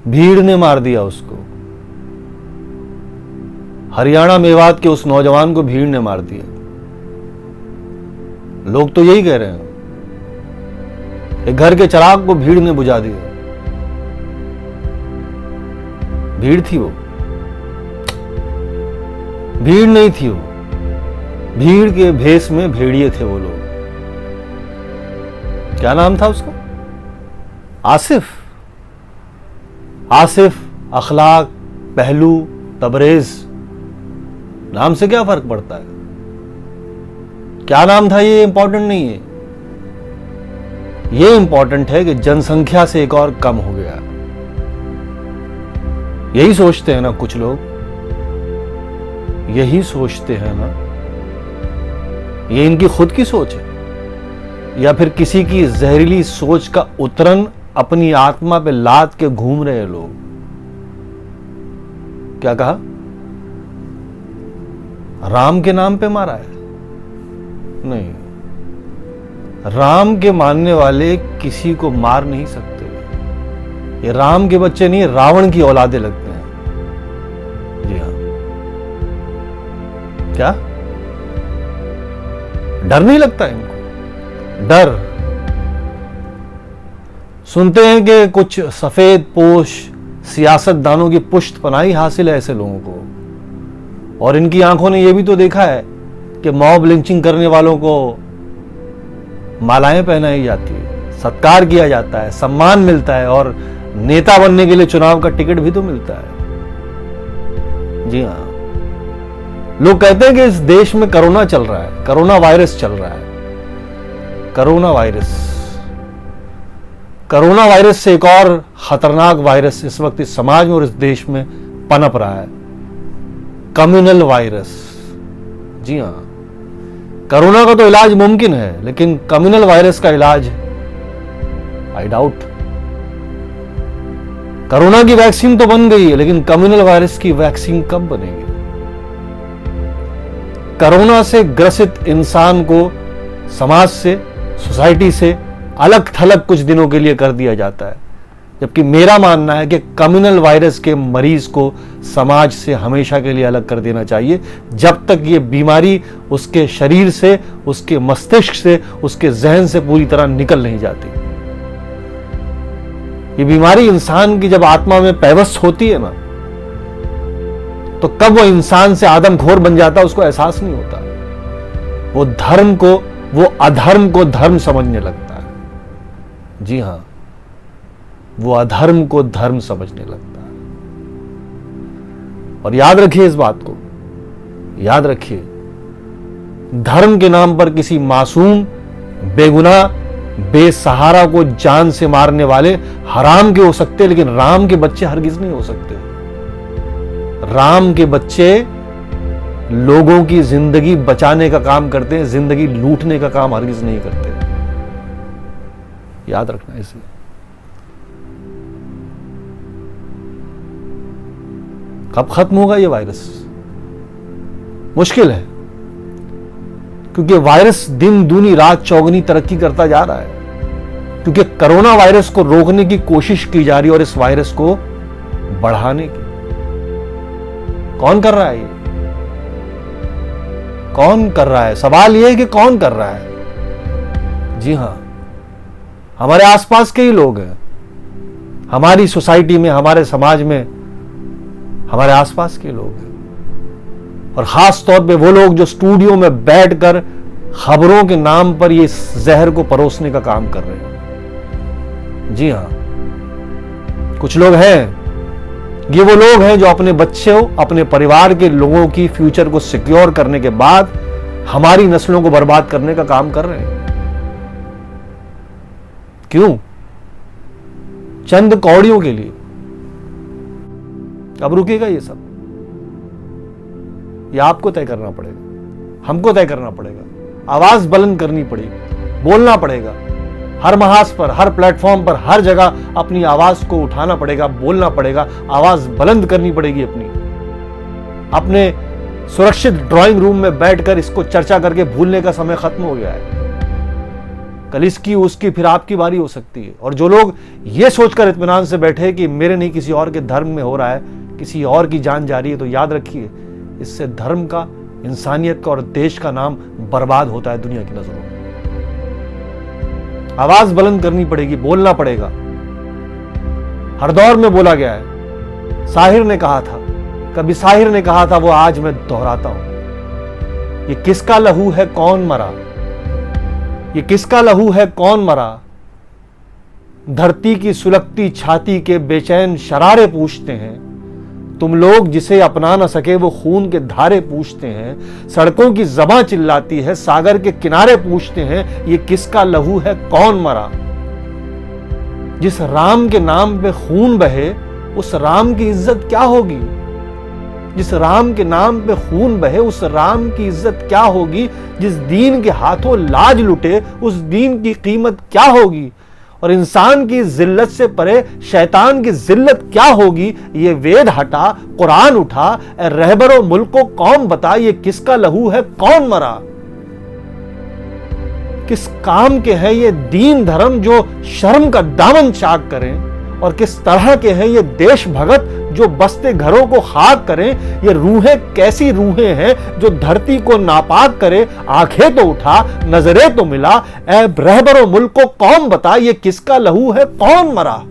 भीड़ ने मार दिया उसको। हरियाणा मेवात के उस नौजवान को भीड़ ने मार दिया। लोग तो यही कह रहे हैं, एक घर के चिराग को भीड़ ने बुझा दिया। भीड़ थी वो, भीड़ नहीं थी वो, भीड़ के भेष में भेड़िए थे वो लोग। क्या नाम था उसका? आसिफ। आसिफ, अखलाक, पहलू, तबरेज, नाम से क्या फर्क पड़ता है? क्या नाम था ये इंपॉर्टेंट नहीं है। ये इंपॉर्टेंट है कि जनसंख्या से एक और कम हो गया। यही सोचते हैं ना कुछ लोग, यही सोचते हैं ना। ये इनकी खुद की सोच है या फिर किसी की जहरीली सोच का उतरन अपनी आत्मा पे लाद के घूम रहे हैं लोग। क्या कहा? राम के नाम पे मारा है? नहीं, राम के मानने वाले किसी को मार नहीं सकते। ये राम के बच्चे नहीं, रावण की औलादे लगते हैं। जी हाँ। क्या डर नहीं लगता इनको? डर सुनते हैं कि कुछ सफेद पोश सियासतदानों की पुष्ट पनाही हासिल है ऐसे लोगों को, और इनकी आंखों ने यह भी तो देखा है कि मॉब लिंचिंग करने वालों को मालाएं पहनाई जाती है, सत्कार किया जाता है, सम्मान मिलता है, और नेता बनने के लिए चुनाव का टिकट भी तो मिलता है। जी हाँ, लोग कहते हैं कि इस देश में कोरोना चल रहा है, कोरोना वायरस चल रहा है। कोरोना वायरस, कोरोना वायरस से एक और खतरनाक वायरस इस वक्त इस समाज में और इस देश में पनप रहा है, कम्युनल वायरस। जी हाँ, कोरोना का तो इलाज मुमकिन है, लेकिन कम्युनल वायरस का इलाज आई डाउट। कोरोना की वैक्सीन तो बन गई है, लेकिन कम्युनल वायरस की वैक्सीन कब बनेगी? कोरोना से ग्रसित इंसान को समाज से, सोसाइटी से अलग थलग कुछ दिनों के लिए कर दिया जाता है, जबकि मेरा मानना है कि कम्युनल वायरस के मरीज को समाज से हमेशा के लिए अलग कर देना चाहिए, जब तक ये बीमारी उसके शरीर से, उसके मस्तिष्क से, उसके जहन से पूरी तरह निकल नहीं जाती। ये बीमारी इंसान की जब आत्मा में पैवस्त होती है ना, तो कब वो इंसान से आदमखोर बन जाता है उसको एहसास नहीं होता। वो धर्म को, वो अधर्म को धर्म समझने लगता है। जी हां, वो अधर्म को धर्म समझने लगता है। और याद रखिए इस बात को, याद रखिए, धर्म के नाम पर किसी मासूम, बेगुनाह, बेसहारा को जान से मारने वाले हराम के हो सकते, लेकिन राम के बच्चे हरगिज नहीं हो सकते। राम के बच्चे लोगों की जिंदगी बचाने का काम करते हैं, जिंदगी लूटने का काम हरगिज नहीं करते। याद रखना इसे। कब खत्म होगा ये वायरस? मुश्किल है, क्योंकि वायरस दिन दूनी रात चौगुनी तरक्की करता जा रहा है, क्योंकि कोरोना वायरस को रोकने की कोशिश की जा रही है और इस वायरस को बढ़ाने की। कौन कर रहा है ये? कौन कर रहा है? सवाल यह है कि कौन कर रहा है। जी हां, हमारे आसपास के ही लोग हैं, हमारी सोसाइटी में, हमारे समाज में, हमारे आसपास के लोग हैं, और खास तौर पे वो लोग जो स्टूडियो में बैठकर खबरों के नाम पर ये जहर को परोसने का काम कर रहे हैं। जी हां, कुछ लोग हैं, ये वो लोग हैं जो अपने बच्चों, अपने परिवार के लोगों की फ्यूचर को सिक्योर करने के बाद हमारी नस्लों को बर्बाद करने का काम कर रहे हैं। क्यों? चंद कौड़ियों के लिए। अब रुकेगा ये सब? ये आपको तय करना पड़ेगा, हमको तय करना पड़ेगा, आवाज बुलंद करनी पड़ेगी, बोलना पड़ेगा, हर महाज पर, हर प्लेटफॉर्म पर, हर जगह अपनी आवाज को उठाना पड़ेगा, बोलना पड़ेगा, आवाज बुलंद करनी पड़ेगी अपनी। अपने सुरक्षित ड्राइंग रूम में बैठकर इसको चर्चा करके भूलने का समय खत्म हो गया है। कल इसकी उसकी फिर आपकी बारी हो सकती है। और जो लोग ये सोचकर इत्मीनान से बैठे कि मेरे नहीं किसी और के धर्म में हो रहा है, किसी और की जान जा रही है, तो याद रखिए इससे धर्म का, इंसानियत का और देश का नाम बर्बाद होता है दुनिया की नजरों में। आवाज बुलंद करनी पड़ेगी, बोलना पड़ेगा। हर दौर में बोला गया है। साहिर ने कहा था, कभी साहिर ने कहा था, वो आज मैं दोहराता हूं, ये किसका लहू है कौन मरा, ये किसका लहू है कौन मरा, धरती की सुलगती छाती के बेचैन शरारे पूछते हैं, तुम लोग जिसे अपना न सके वो खून के धारे पूछते हैं, सड़कों की ज़बां चिल्लाती है, सागर के किनारे पूछते हैं, ये किसका लहू है कौन मरा। जिस राम के नाम पे खून बहे उस राम की इज्जत क्या होगी, जिस राम के नाम पे खून बहे उस राम की इज्जत क्या होगी, जिस दीन के हाथों लाज लुटे उस दीन की कीमत क्या होगी, और इंसान की जिल्लत से परे शैतान की जिल्लत क्या होगी। ये वेद हटा कुरान उठा, रहबरो मुल्क को कौम बता, ये किसका लहू है कौन मरा। किस काम के हैं ये दीन धर्म जो शर्म का दामन चाक करें, और किस तरह के हैं ये देश भगत जो बसते घरों को खाक करें। ये रूहें कैसी रूहें हैं जो धरती को नापाक करे। आंखें तो उठा, नजरें तो मिला, ऐ रहबरो मुल्क को कौम बता, ये किसका लहू है कौन मरा।